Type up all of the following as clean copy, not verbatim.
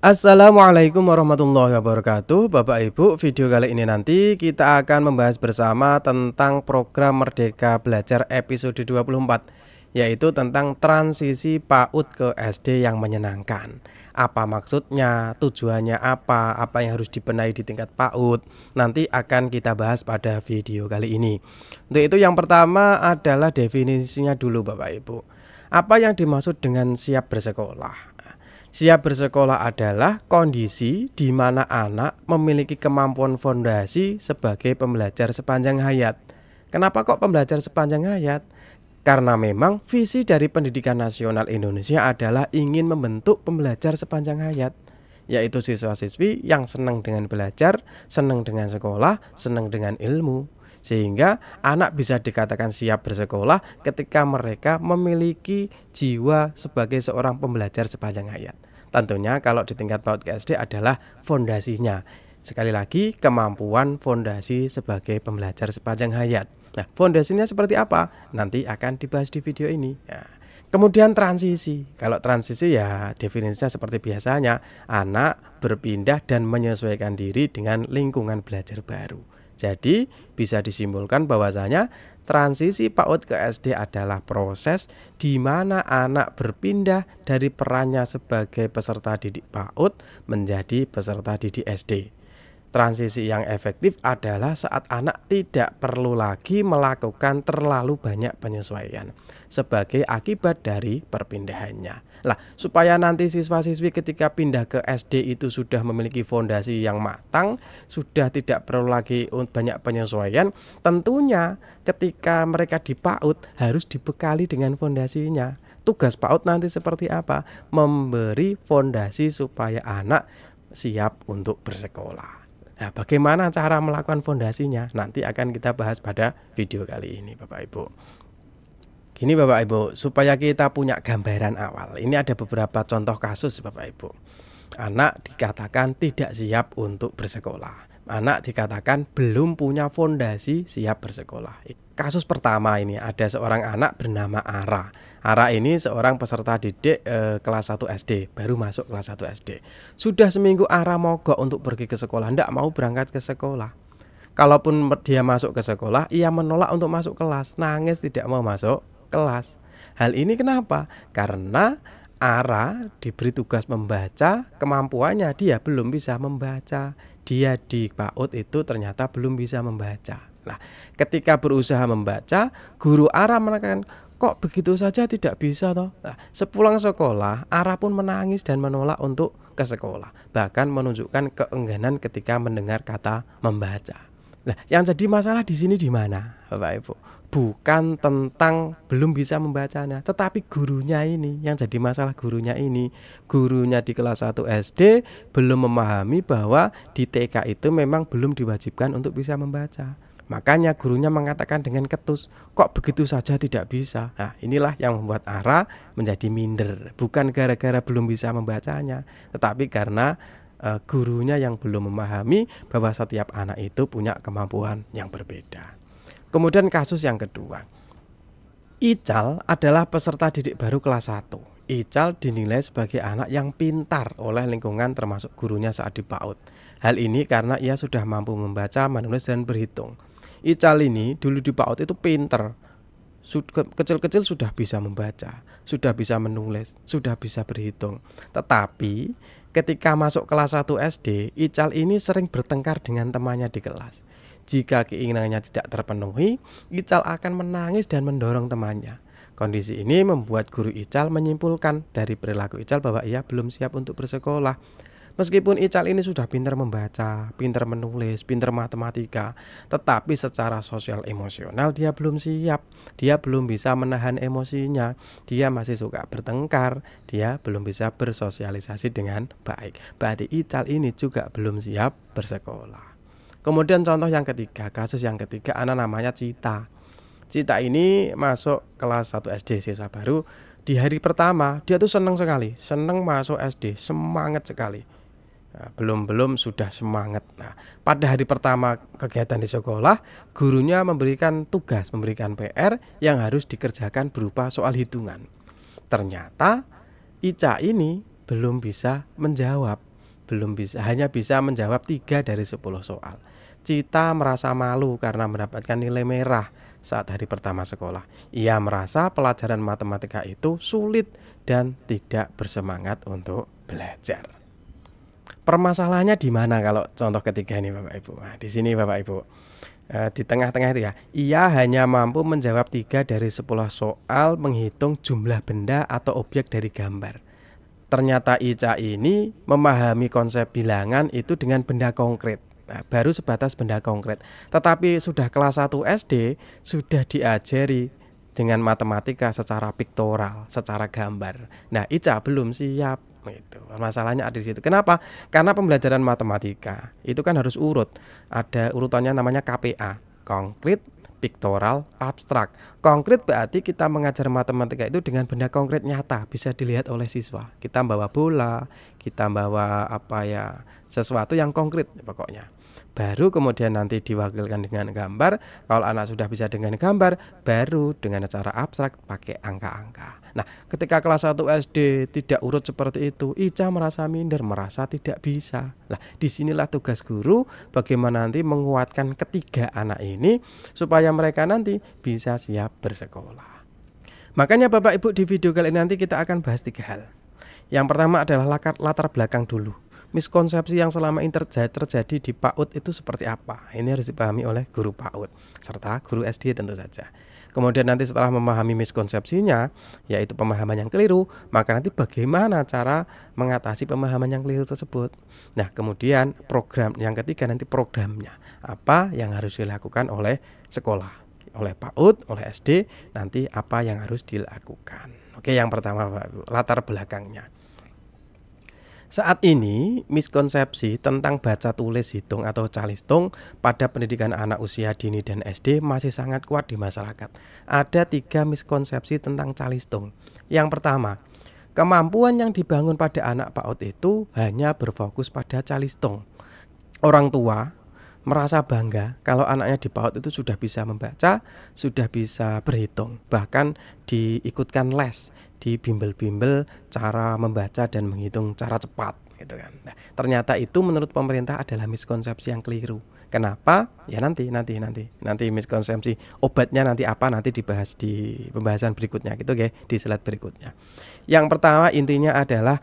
Assalamualaikum warahmatullahi wabarakatuh. Bapak Ibu, video kali ini nanti kita akan membahas bersama tentang program Merdeka Belajar episode 24, yaitu tentang transisi PAUD ke SD yang menyenangkan. Apa maksudnya, tujuannya apa yang harus dibenahi di tingkat PAUD, nanti akan kita bahas pada video kali ini. Untuk itu yang pertama adalah definisinya dulu Bapak Ibu. Apa yang dimaksud dengan siap bersekolah? Siap bersekolah adalah kondisi di mana anak memiliki kemampuan fondasi sebagai pembelajar sepanjang hayat. Kenapa kok pembelajar sepanjang hayat? Karena memang visi dari pendidikan nasional Indonesia adalah ingin membentuk pembelajar sepanjang hayat, yaitu siswa-siswi yang senang dengan belajar, senang dengan sekolah, senang dengan ilmu. Sehingga anak bisa dikatakan siap bersekolah ketika mereka memiliki jiwa sebagai seorang pembelajar sepanjang hayat. Tentunya kalau di tingkat PAUD ke SD adalah fondasinya. Sekali lagi, kemampuan fondasi sebagai pembelajar sepanjang hayat. Nah, fondasinya seperti apa? Nanti akan dibahas di video ini. Ya. Kemudian transisi. Kalau transisi ya definisinya seperti biasanya, anak berpindah dan menyesuaikan diri dengan lingkungan belajar baru. Jadi bisa disimpulkan bahwasanya transisi PAUD ke SD adalah proses di mana anak berpindah dari perannya sebagai peserta didik PAUD menjadi peserta didik SD. Transisi yang efektif adalah saat anak tidak perlu lagi melakukan terlalu banyak penyesuaian sebagai akibat dari perpindahannya. Lah, supaya nanti siswa-siswi ketika pindah ke SD itu sudah memiliki fondasi yang matang, sudah tidak perlu lagi banyak penyesuaian, tentunya ketika mereka di PAUD harus dibekali dengan fondasinya. Tugas PAUD nanti seperti apa? Memberi fondasi supaya anak siap untuk bersekolah. Nah, bagaimana cara melakukan fondasinya? Nanti akan kita bahas pada video kali ini, Bapak Ibu. Gini Bapak Ibu, supaya kita punya gambaran awal, ini ada beberapa contoh kasus Bapak Ibu. Anak dikatakan tidak siap untuk bersekolah. Anak dikatakan belum punya fondasi siap bersekolah. Kasus pertama ini ada seorang anak bernama Ara. Ara ini seorang peserta didik kelas 1 SD, baru masuk kelas 1 SD. Sudah seminggu Ara mogok untuk pergi ke sekolah, tidak mau berangkat ke sekolah. Kalaupun dia masuk ke sekolah, ia menolak untuk masuk kelas, nangis tidak mau masuk kelas. Hal ini kenapa? Karena Ara diberi tugas membaca, kemampuannya dia belum bisa membaca. Dia di PAUD itu ternyata belum bisa membaca. Nah, ketika berusaha membaca, guru Ara menekan, kok begitu saja tidak bisa toh? Nah, sepulang sekolah, Ara pun menangis dan menolak untuk ke sekolah. Bahkan menunjukkan keengganan ketika mendengar kata membaca. Nah, yang jadi masalah di sini di mana, Bapak Ibu? Bukan tentang belum bisa membacanya, tetapi gurunya ini yang jadi masalah. Gurunya di kelas 1 SD belum memahami bahwa di TK itu memang belum diwajibkan untuk bisa membaca. Makanya gurunya mengatakan dengan ketus, kok begitu saja tidak bisa. Nah, inilah yang membuat Ara menjadi minder. Bukan gara-gara belum bisa membacanya, tetapi karena gurunya yang belum memahami bahwa setiap anak itu punya kemampuan yang berbeda. Kemudian kasus yang kedua, Ical adalah peserta didik baru kelas 1. Ical dinilai sebagai anak yang pintar oleh lingkungan termasuk gurunya saat di PAUD. Hal ini karena ia sudah mampu membaca, menulis, dan berhitung. Ical ini dulu di PAUD itu pintar. Kecil-kecil sudah bisa membaca, sudah bisa menulis, sudah bisa berhitung. Tetapi ketika masuk kelas 1 SD, Ical ini sering bertengkar dengan temannya di kelas. Jika keinginannya tidak terpenuhi, Ical akan menangis dan mendorong temannya. Kondisi ini membuat guru Ical menyimpulkan dari perilaku Ical bahwa ia belum siap untuk bersekolah. Meskipun Ical ini sudah pintar membaca, pintar menulis, pintar matematika, tetapi secara sosial emosional dia belum siap. Dia belum bisa menahan emosinya. Dia masih suka bertengkar. Dia belum bisa bersosialisasi dengan baik. Berarti Ical ini juga belum siap bersekolah. Kemudian contoh yang ketiga, kasus yang ketiga, anak namanya Cita. Cita ini masuk kelas 1 SD, siswa baru. Di hari pertama dia tuh senang sekali, senang masuk SD, semangat sekali. Nah, belum sudah semangat. Nah, pada hari pertama kegiatan di sekolah, gurunya memberikan tugas, memberikan PR yang harus dikerjakan berupa soal hitungan. Ternyata Ica ini belum bisa menjawab. hanya bisa menjawab 3 dari 10 soal. Cita merasa malu karena mendapatkan nilai merah saat hari pertama sekolah. Ia merasa pelajaran matematika itu sulit dan tidak bersemangat untuk belajar. Permasalahannya di mana kalau contoh ketiga ini Bapak Ibu? Nah, di sini Bapak Ibu. Di tengah-tengah itu ya. Ia hanya mampu menjawab 3 dari 10 soal menghitung jumlah benda atau objek dari gambar. Ternyata Ica ini memahami konsep bilangan itu dengan benda konkret. Nah, baru sebatas benda konkret. Tetapi sudah kelas 1 SD sudah diajari dengan matematika secara piktoral, secara gambar. Nah, Ica belum siap gitu. Masalahnya ada di situ. Kenapa? Karena pembelajaran matematika itu kan harus urut. Ada urutannya namanya KPA, konkret, piktoral, abstrak. Konkret berarti kita mengajar matematika itu dengan benda konkret nyata, bisa dilihat oleh siswa. Kita bawa bola, kita bawa sesuatu yang konkret pokoknya. Baru kemudian nanti diwakilkan dengan gambar. Kalau anak sudah bisa dengan gambar, baru dengan cara abstrak pakai angka-angka. Nah, ketika kelas 1 SD tidak urut seperti itu, Ica merasa minder, merasa tidak bisa. Nah, disinilah tugas guru bagaimana nanti menguatkan ketiga anak ini supaya mereka nanti bisa siap bersekolah. Makanya Bapak Ibu, di video kali ini nanti kita akan bahas 3 hal. Yang pertama adalah latar belakang dulu. Miskonsepsi yang selama ini terjadi di PAUD itu seperti apa? Ini harus dipahami oleh guru PAUD serta guru SD tentu saja. Kemudian nanti setelah memahami miskonsepsinya, yaitu pemahaman yang keliru, maka nanti bagaimana cara mengatasi pemahaman yang keliru tersebut. Nah, kemudian program yang ketiga nanti programnya. Apa yang harus dilakukan oleh sekolah, oleh PAUD, oleh SD, nanti apa yang harus dilakukan. Oke, yang pertama Pak, latar belakangnya. Saat ini miskonsepsi tentang baca tulis hitung atau calistung pada pendidikan anak usia dini dan SD masih sangat kuat di masyarakat. Ada 3 miskonsepsi tentang calistung. Yang pertama, kemampuan yang dibangun pada anak PAUD itu hanya berfokus pada calistung. Orang tua merasa bangga kalau anaknya di PAUD itu sudah bisa membaca, sudah bisa berhitung, bahkan diikutkan les, di bimbel-bimbel cara membaca dan menghitung cara cepat gitu kan. Nah, ternyata itu menurut pemerintah adalah miskonsepsi yang keliru. Kenapa? Ya nanti miskonsepsi obatnya nanti apa, nanti dibahas di pembahasan berikutnya gitu ya, di slide berikutnya. Yang pertama intinya adalah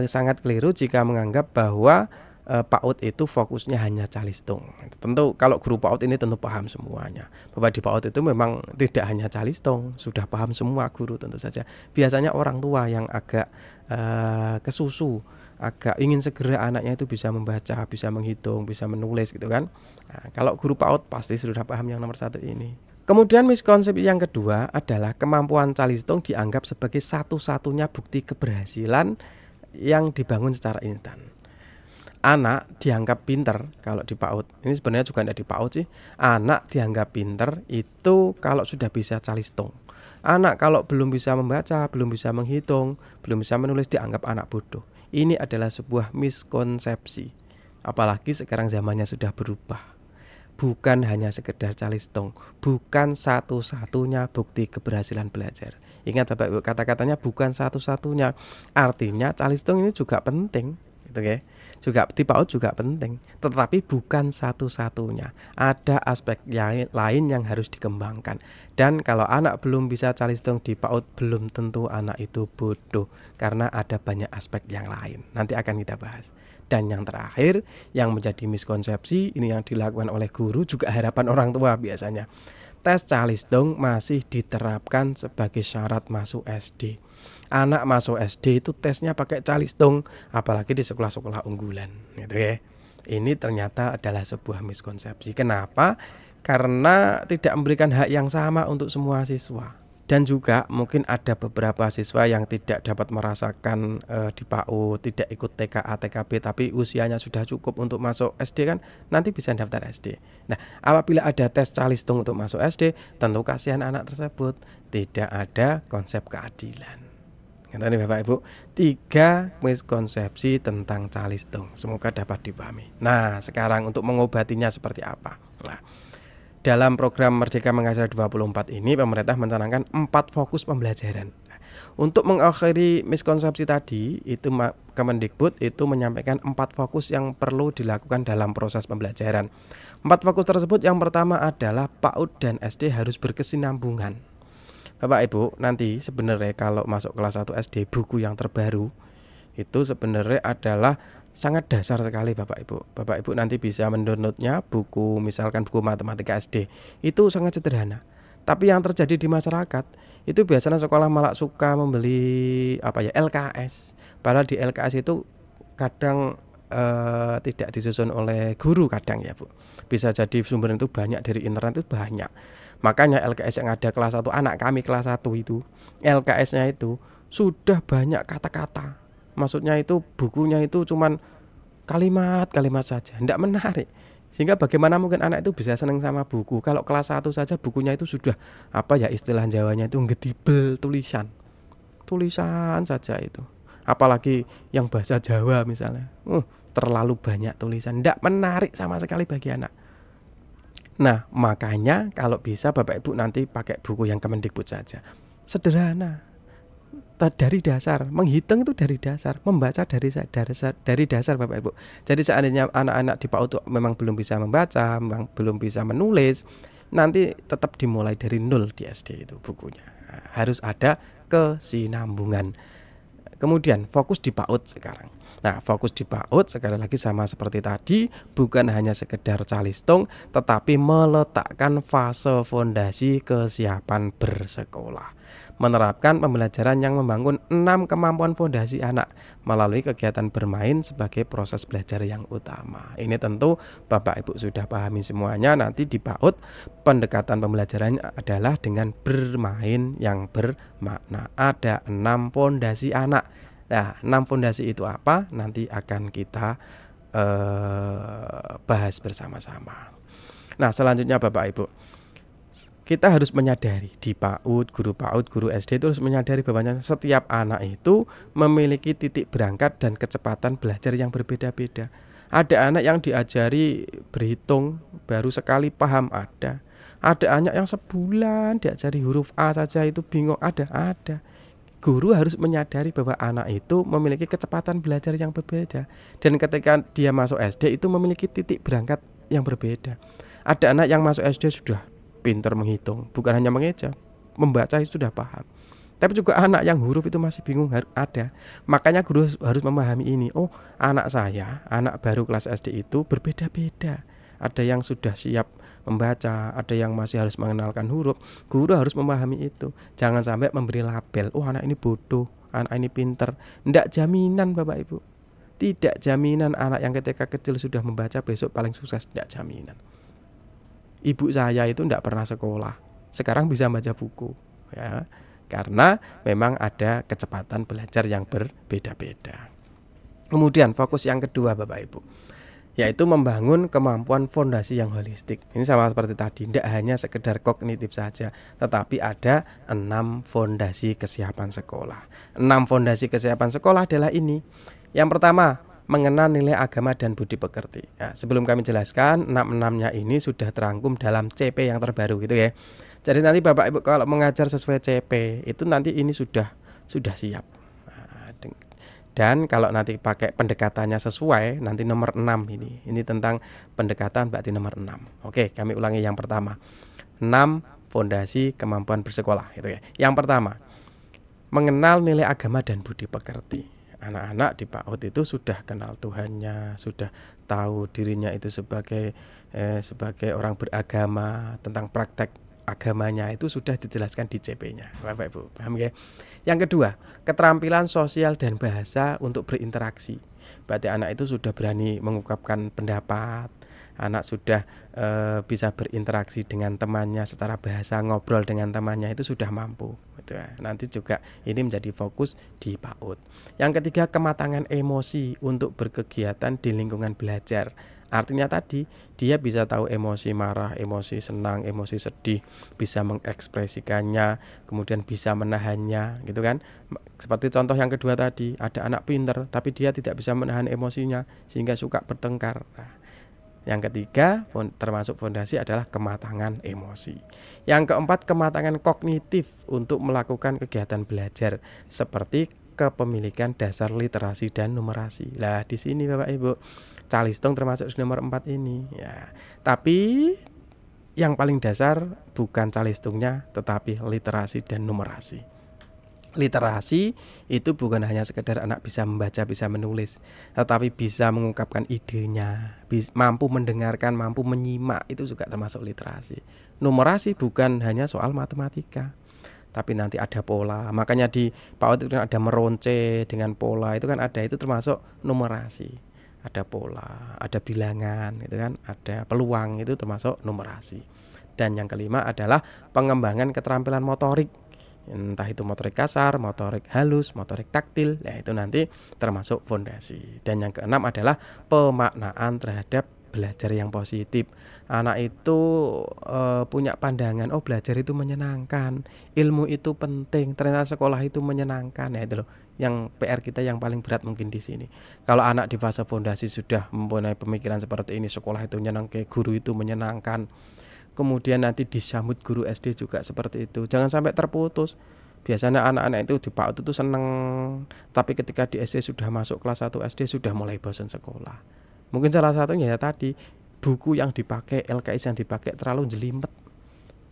sangat keliru jika menganggap bahwa PAUD itu fokusnya hanya calistung. Tentu kalau guru PAUD ini tentu paham semuanya. Bahwa di PAUD itu memang tidak hanya calistung, sudah paham semua guru tentu saja. Biasanya orang tua yang agak kesusu, agak ingin segera anaknya itu bisa membaca, bisa menghitung, bisa menulis gitu kan. Nah, kalau guru PAUD pasti sudah paham yang nomor 1 ini. Kemudian miskonsep yang kedua adalah kemampuan calistung dianggap sebagai satu-satunya bukti keberhasilan yang dibangun secara instan. Anak dianggap pinter kalau di PAUD. Ini sebenarnya juga tidak di PAUD sih. Anak dianggap pinter itu kalau sudah bisa calistung. Anak kalau belum bisa membaca, belum bisa menghitung, belum bisa menulis dianggap anak bodoh. Ini adalah sebuah miskonsepsi. Apalagi sekarang zamannya sudah berubah. Bukan hanya sekedar calistung, bukan satu-satunya bukti keberhasilan belajar. Ingat Bapak Ibu, kata-katanya bukan satu-satunya. Artinya calistung ini juga penting, gitu ya. Juga di PAUD juga penting, tetapi bukan satu-satunya. Ada aspek lain yang harus dikembangkan. Dan kalau anak belum bisa calistung di PAUD, belum tentu anak itu bodoh, karena ada banyak aspek yang lain. Nanti akan kita bahas. Dan yang terakhir, yang menjadi miskonsepsi ini yang dilakukan oleh guru, juga harapan orang tua biasanya. Tes calistung masih diterapkan sebagai syarat masuk SD. Anak masuk SD itu tesnya pakai calistung, apalagi di sekolah-sekolah unggulan gitu ya. Ini ternyata adalah sebuah miskonsepsi. Kenapa? Karena tidak memberikan hak yang sama untuk semua siswa. Dan juga mungkin ada beberapa siswa yang tidak dapat merasakan di PAUD, tidak ikut TKA, TKB, tapi usianya sudah cukup untuk masuk SD kan, nanti bisa daftar SD. Nah, apabila ada tes calistung untuk masuk SD, tentu kasihan anak tersebut. Tidak ada konsep keadilan. Ini Bapak Ibu, 3 miskonsepsi tentang calistung. Semoga dapat dipahami. Nah, sekarang untuk mengobatinya seperti apa? Nah, dalam program Merdeka Mengajar 24 ini pemerintah mencanangkan 4 fokus pembelajaran. Untuk mengakhiri miskonsepsi tadi, itu Kemendikbud itu menyampaikan 4 fokus yang perlu dilakukan dalam proses pembelajaran. 4 fokus tersebut yang pertama adalah PAUD dan SD harus berkesinambungan. Bapak Ibu, nanti sebenarnya kalau masuk kelas 1 SD, buku yang terbaru itu sebenarnya adalah sangat dasar sekali Bapak Ibu. Bapak Ibu nanti bisa mendownloadnya, buku misalkan buku matematika SD itu sangat sederhana. Tapi yang terjadi di masyarakat itu biasanya sekolah malah suka membeli LKS. Padahal di LKS itu kadang tidak disusun oleh guru kadang ya Bu. Bisa jadi sumber itu banyak dari internet, itu banyak. Makanya LKS yang ada kelas 1, anak kami kelas 1 itu LKS-nya itu sudah banyak kata-kata. Maksudnya itu bukunya itu cuman kalimat-kalimat saja, tidak menarik. Sehingga bagaimana mungkin anak itu bisa senang sama buku. Kalau kelas 1 saja bukunya itu sudah istilah Jawanya itu ngedibel tulisan. Tulisan saja itu. Apalagi yang bahasa Jawa misalnya. Terlalu banyak tulisan, tidak menarik sama sekali bagi anak. Nah, makanya kalau bisa Bapak Ibu nanti pakai buku yang Kemendikbud saja. Sederhana. Dari dasar, menghitung itu dari dasar, membaca dari dasar Bapak Ibu. Jadi seandainya anak-anak di PAUD memang belum bisa membaca, memang belum bisa menulis, nanti tetap dimulai dari 0 di SD itu bukunya. Harus ada kesinambungan. Kemudian fokus di PAUD sekarang. Nah, fokus di PAUD sekali lagi sama seperti tadi, bukan hanya sekedar calistung, tetapi meletakkan fase fondasi kesiapan bersekolah. Menerapkan pembelajaran yang membangun 6 kemampuan fondasi anak melalui kegiatan bermain sebagai proses belajar yang utama. Ini tentu Bapak Ibu sudah pahami semuanya. Nanti di PAUD pendekatan pembelajarannya adalah dengan bermain yang bermakna. Ada 6 fondasi anak. Nah, 6 fondasi itu apa? Nanti akan kita bahas bersama-sama. Nah, selanjutnya Bapak Ibu, kita harus menyadari di PAUD, guru SD itu harus menyadari bahwa setiap anak itu memiliki titik berangkat dan kecepatan belajar yang berbeda-beda. Ada anak yang diajari berhitung baru sekali paham, ada. Ada anak yang sebulan diajari huruf A saja itu bingung, ada. Guru harus menyadari bahwa anak itu memiliki kecepatan belajar yang berbeda. Dan ketika dia masuk SD itu memiliki titik berangkat yang berbeda. Ada anak yang masuk SD sudah pintar menghitung, bukan hanya mengeja, membaca itu sudah paham. Tapi juga anak yang huruf itu masih bingung, ada. Makanya guru harus memahami ini. Oh, anak saya, anak baru kelas SD itu berbeda-beda. Ada yang sudah siap membaca, ada yang masih harus mengenalkan huruf. Guru harus memahami itu. Jangan sampai memberi label, oh anak ini bodoh, anak ini pintar. Tidak jaminan Bapak Ibu. Tidak jaminan anak yang ketika kecil sudah membaca besok paling sukses, tidak jaminan. Ibu saya itu tidak pernah sekolah, sekarang bisa baca buku ya, karena memang ada kecepatan belajar yang berbeda-beda. Kemudian fokus yang kedua Bapak Ibu, yaitu membangun kemampuan fondasi yang holistik. Ini sama seperti tadi, tidak hanya sekedar kognitif saja, tetapi ada 6 fondasi kesiapan sekolah. 6 fondasi kesiapan sekolah adalah ini. Yang pertama, mengenal nilai agama dan budi pekerti. Nah, sebelum kami jelaskan, 6-6-nya ini sudah terangkum dalam CP yang terbaru gitu ya. Jadi nanti Bapak Ibu kalau mengajar sesuai CP, itu nanti ini sudah siap. Nah, dan kalau nanti pakai pendekatannya sesuai, nanti nomor 6 ini tentang pendekatan berarti nomor 6. Oke, kami ulangi yang pertama. 6 fondasi kemampuan bersekolah gitu ya. Yang pertama, mengenal nilai agama dan budi pekerti. Anak-anak di PAUD itu sudah kenal Tuhannya, sudah tahu dirinya itu sebagai orang beragama, tentang praktek agamanya itu sudah dijelaskan di CP-nya. Bapak Ibu, paham ya? Yang kedua, keterampilan sosial dan bahasa untuk berinteraksi. Berarti anak itu sudah berani mengungkapkan pendapat, anak sudah bisa berinteraksi dengan temannya secara bahasa, ngobrol dengan temannya itu sudah mampu. Nanti juga ini menjadi fokus di PAUD. Yang ketiga, kematangan emosi untuk berkegiatan di lingkungan belajar. Artinya tadi dia bisa tahu emosi marah, emosi senang, emosi sedih, bisa mengekspresikannya, kemudian bisa menahannya, gitu kan? Seperti contoh yang kedua tadi, ada anak pintar tapi dia tidak bisa menahan emosinya sehingga suka bertengkar. Nah, Yang ketiga, termasuk fondasi adalah kematangan emosi. Yang keempat, kematangan kognitif untuk melakukan kegiatan belajar seperti kepemilikan dasar literasi dan numerasi. Lah di sini Bapak Ibu, calistung termasuk nomor 4 ini ya. Tapi yang paling dasar bukan calistungnya tetapi literasi dan numerasi. Literasi itu bukan hanya sekedar anak bisa membaca, bisa menulis, tetapi bisa mengungkapkan idenya, mampu mendengarkan, mampu menyimak, itu juga termasuk literasi. Numerasi bukan hanya soal matematika, tapi nanti ada pola. Makanya di PAUD itu ada meronce dengan pola, itu kan ada, itu termasuk numerasi. Ada pola, ada bilangan, itu kan, ada peluang, itu termasuk numerasi. Dan yang kelima adalah pengembangan keterampilan motorik, entah itu motorik kasar, motorik halus, motorik taktil, ya itu nanti termasuk fondasi. Dan yang keenam adalah pemaknaan terhadap belajar yang positif. Anak itu punya pandangan, oh belajar itu menyenangkan, ilmu itu penting, ternyata sekolah itu menyenangkan, ya itu loh yang PR kita yang paling berat mungkin di sini. Kalau anak di fase fondasi sudah mempunyai pemikiran seperti ini, sekolah itu menyenangkan, guru itu menyenangkan, kemudian nanti disambut guru SD juga seperti itu. Jangan sampai terputus. Biasanya anak-anak itu di PAUD itu seneng, tapi ketika di SD sudah masuk kelas 1 SD sudah mulai bosan sekolah. Mungkin salah satunya ya tadi, buku yang dipakai, LKS yang dipakai terlalu jelimet.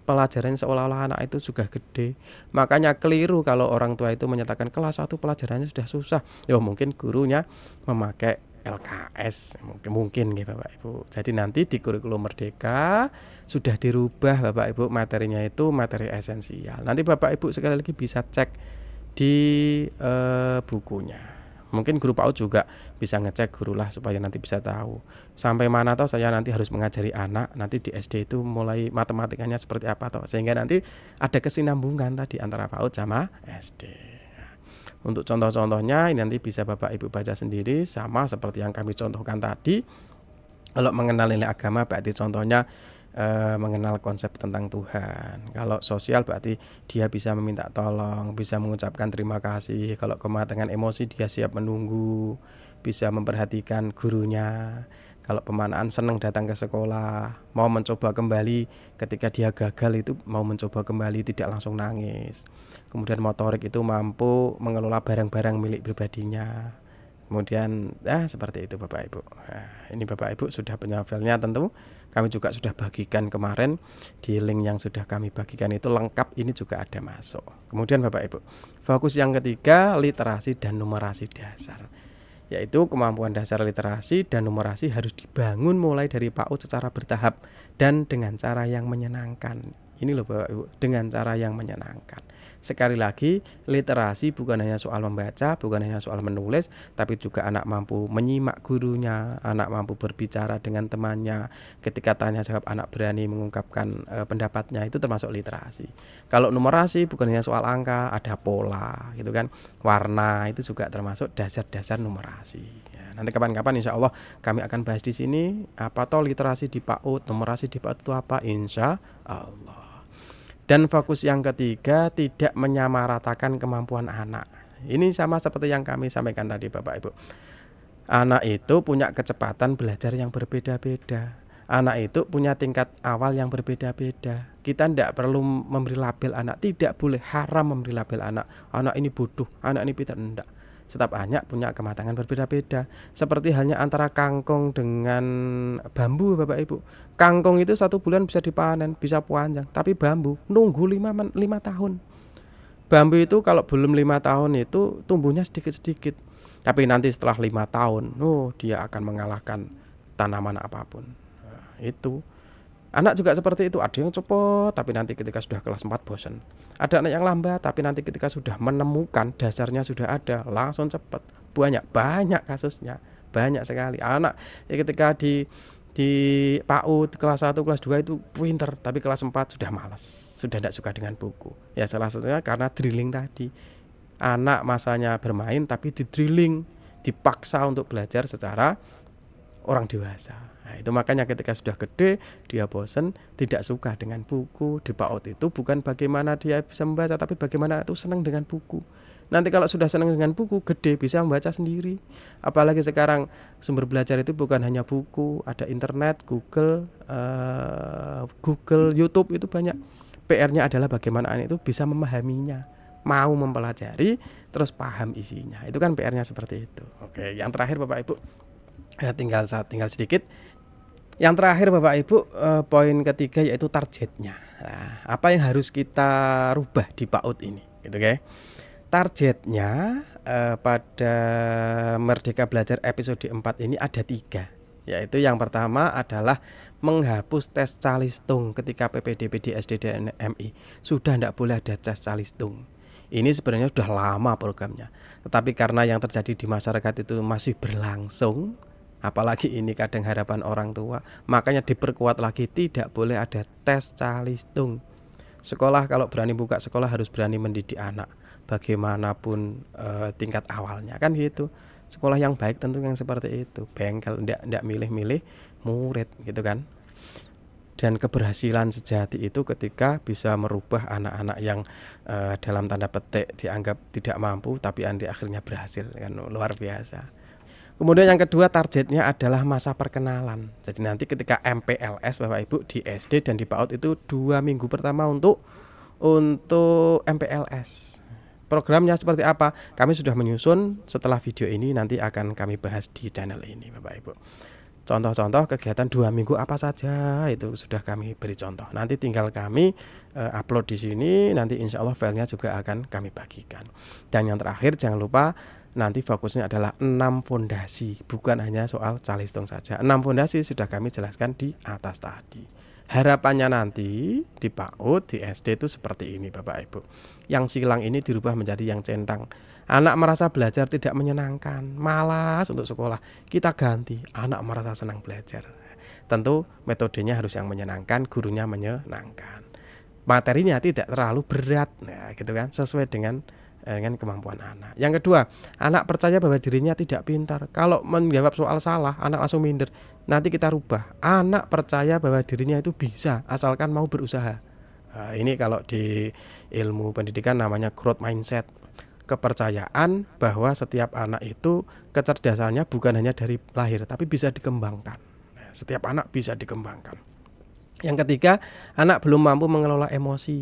Pelajaran seolah-olah anak itu sudah gede. Makanya keliru kalau orang tua itu menyatakan kelas 1 pelajarannya sudah susah. Ya mungkin gurunya memakai LKS mungkin gitu Bapak Ibu. Jadi nanti di kurikulum Merdeka sudah dirubah Bapak Ibu, materinya itu materi esensial. Nanti Bapak Ibu sekali lagi bisa cek di bukunya. Mungkin guru PAUD juga bisa ngecek guru lah supaya nanti bisa tahu sampai mana toh saya nanti harus mengajari anak nanti di SD itu mulai matematikanya seperti apa toh, sehingga nanti ada kesinambungan tadi antara PAUD sama SD. Untuk contoh-contohnya ini nanti bisa Bapak Ibu baca sendiri, sama seperti yang kami contohkan tadi. Kalau mengenal nilai agama berarti contohnya mengenal konsep tentang Tuhan. Kalau sosial berarti dia bisa meminta tolong, bisa mengucapkan terima kasih. Kalau kematangan emosi dia siap menunggu, bisa memperhatikan gurunya. Kalau pemanaan senang datang ke sekolah, mau mencoba kembali ketika dia gagal itu mau mencoba kembali, tidak langsung nangis. Kemudian motorik itu mampu mengelola barang-barang milik pribadinya. Kemudian seperti itu Bapak Ibu. Nah, ini Bapak Ibu sudah punya filenya tentu. Kami juga sudah bagikan kemarin di link yang sudah kami bagikan itu lengkap, ini juga ada masuk. Kemudian Bapak Ibu, fokus yang ketiga literasi dan numerasi dasar. Yaitu kemampuan dasar literasi dan numerasi harus dibangun mulai dari PAUD secara bertahap dan dengan cara yang menyenangkan. Ini loh Bapak Ibu, dengan cara yang menyenangkan. Sekali lagi, literasi bukan hanya soal membaca, bukan hanya soal menulis, tapi juga anak mampu menyimak gurunya, anak mampu berbicara dengan temannya. Ketika tanya jawab, anak berani mengungkapkan pendapatnya, itu termasuk literasi. Kalau numerasi bukan hanya soal angka, ada pola, gitu kan, warna, itu juga termasuk dasar-dasar numerasi. Ya, nanti kapan-kapan insya Allah kami akan bahas di sini apa toh literasi di PAUD, numerasi di PAUD itu apa, insya Allah. Dan fokus yang ketiga, tidak menyamaratakan kemampuan anak. Ini sama seperti yang kami sampaikan tadi Bapak Ibu. Anak itu punya kecepatan belajar yang berbeda-beda. Anak itu punya tingkat awal yang berbeda-beda. Kita tidak perlu memberi label anak, tidak boleh, haram memberi label anak. Anak ini bodoh, anak ini pintar, enggak. Setiap anak punya kematangan berbeda-beda. Seperti halnya antara kangkung dengan bambu Bapak Ibu. Kangkung itu 1 bulan bisa dipanen, bisa panjang. Tapi bambu nunggu 5 tahun. Bambu itu kalau belum 5 tahun itu tumbuhnya sedikit-sedikit. Tapi nanti setelah 5 tahun, dia akan mengalahkan tanaman apapun. Nah, itu. Anak juga seperti itu, ada yang cepat tapi nanti ketika sudah kelas 4 bosan. Ada anak yang lambat tapi nanti ketika sudah menemukan dasarnya sudah ada langsung cepat. Banyak kasusnya, banyak sekali. Anak ketika di PAUD kelas 1, kelas 2 itu pinter, tapi kelas 4 sudah malas, sudah tidak suka dengan buku. Ya salah satunya karena drilling tadi. Anak masanya bermain tapi di drilling, dipaksa untuk belajar secara orang dewasa. Nah, itu makanya ketika sudah gede dia bosan, tidak suka dengan buku. Di PAUD itu bukan bagaimana dia bisa membaca, tapi bagaimana itu senang dengan buku. Nanti kalau sudah senang dengan buku, gede bisa membaca sendiri. Apalagi sekarang sumber belajar itu bukan hanya buku, ada internet, Google, YouTube itu banyak. PR-nya adalah bagaimana anak itu bisa memahaminya, mau mempelajari, terus paham isinya. Itu kan PR-nya seperti itu. Oke, yang terakhir Bapak Ibu, tinggal sedikit. Yang terakhir Bapak Ibu, poin ketiga yaitu targetnya. Nah, apa yang harus kita rubah di PAUD ini, gitu ya? Targetnya pada Merdeka Belajar episode 4 ini ada 3, yaitu yang pertama adalah menghapus tes calistung ketika PPDB di SD dan MI. Sudah tidak boleh ada tes calistung. Ini sebenarnya sudah lama programnya, tetapi karena yang terjadi di masyarakat itu masih berlangsung, apalagi ini kadang harapan orang tua, makanya diperkuat lagi, tidak boleh ada tes calistung. Sekolah kalau berani buka sekolah harus berani mendidik anak bagaimanapun tingkat awalnya, kan gitu. Sekolah yang baik tentu yang seperti itu, bengkel, ndak milih-milih murid gitu kan. Dan keberhasilan sejati itu ketika bisa merubah anak-anak yang dalam tanda petik dianggap tidak mampu, tapi akhirnya berhasil, kan luar biasa. Kemudian yang kedua, targetnya adalah masa perkenalan. Jadi nanti ketika MPLS Bapak Ibu di SD dan di PAUD itu 2 minggu pertama untuk MPLS. Programnya seperti apa? Kami sudah menyusun, setelah video ini nanti akan kami bahas di channel ini Bapak Ibu. Contoh-contoh kegiatan 2 minggu apa saja itu sudah kami beri contoh. Nanti tinggal kami upload di sini, nanti insya Allah filenya juga akan kami bagikan. Dan yang terakhir jangan lupa nanti fokusnya adalah 6 fondasi, bukan hanya soal calistung saja. 6 fondasi sudah kami jelaskan di atas tadi. Harapannya nanti di PAUD, di SD itu seperti ini Bapak Ibu. Yang silang ini dirubah menjadi yang centang. Anak merasa belajar tidak menyenangkan, malas untuk sekolah, kita ganti, anak merasa senang belajar. Tentu metodenya harus yang menyenangkan, gurunya menyenangkan. Materinya tidak terlalu berat, nah, gitu kan, sesuai dengan kemampuan anak. Yang kedua, anak percaya bahwa dirinya tidak pintar. Kalau menjawab soal salah, anak langsung minder. Nanti kita rubah, anak percaya bahwa dirinya itu bisa, asalkan mau berusaha. Nah, ini kalau di ilmu pendidikan namanya growth mindset. Kepercayaan bahwa setiap anak itu kecerdasannya bukan hanya dari lahir, tapi bisa dikembangkan. Nah, setiap anak bisa dikembangkan. Yang ketiga, anak belum mampu mengelola emosi.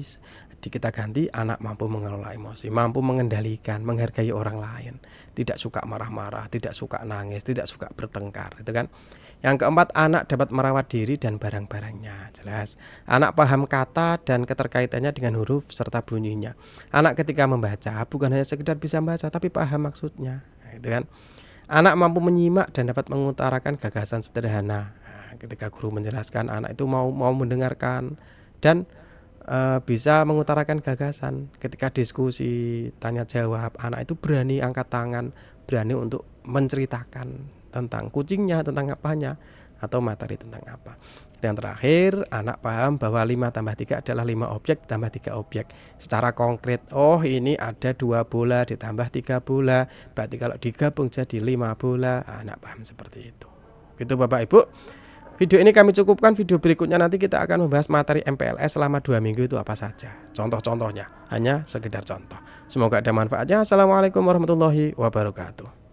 Kita ganti, anak mampu mengelola emosi, mampu mengendalikan, menghargai orang lain, tidak suka marah-marah, tidak suka nangis, tidak suka bertengkar, gitu kan. Yang keempat, anak dapat merawat diri dan barang-barangnya. Jelas, anak paham kata dan keterkaitannya dengan huruf serta bunyinya. Anak ketika membaca bukan hanya sekedar bisa membaca, tapi paham maksudnya, gitu kan. Anak mampu menyimak dan dapat mengutarakan gagasan sederhana. Nah, ketika guru menjelaskan, anak itu mau mendengarkan dan bisa mengutarakan gagasan. Ketika diskusi, tanya jawab, anak itu berani angkat tangan, berani untuk menceritakan tentang kucingnya, tentang apanya, atau materi tentang apa. Dan terakhir, anak paham bahwa 5 tambah 3 adalah 5 objek tambah 3 objek secara konkret. Oh, ini ada 2 bola ditambah 3 bola, berarti kalau digabung jadi 5 bola. Anak paham seperti itu. Gitu Bapak Ibu. Video ini kami cukupkan, video berikutnya nanti kita akan membahas materi MPLS selama 2 minggu itu apa saja. Contoh-contohnya, hanya sekedar contoh. Semoga ada manfaatnya. Assalamualaikum warahmatullahi wabarakatuh.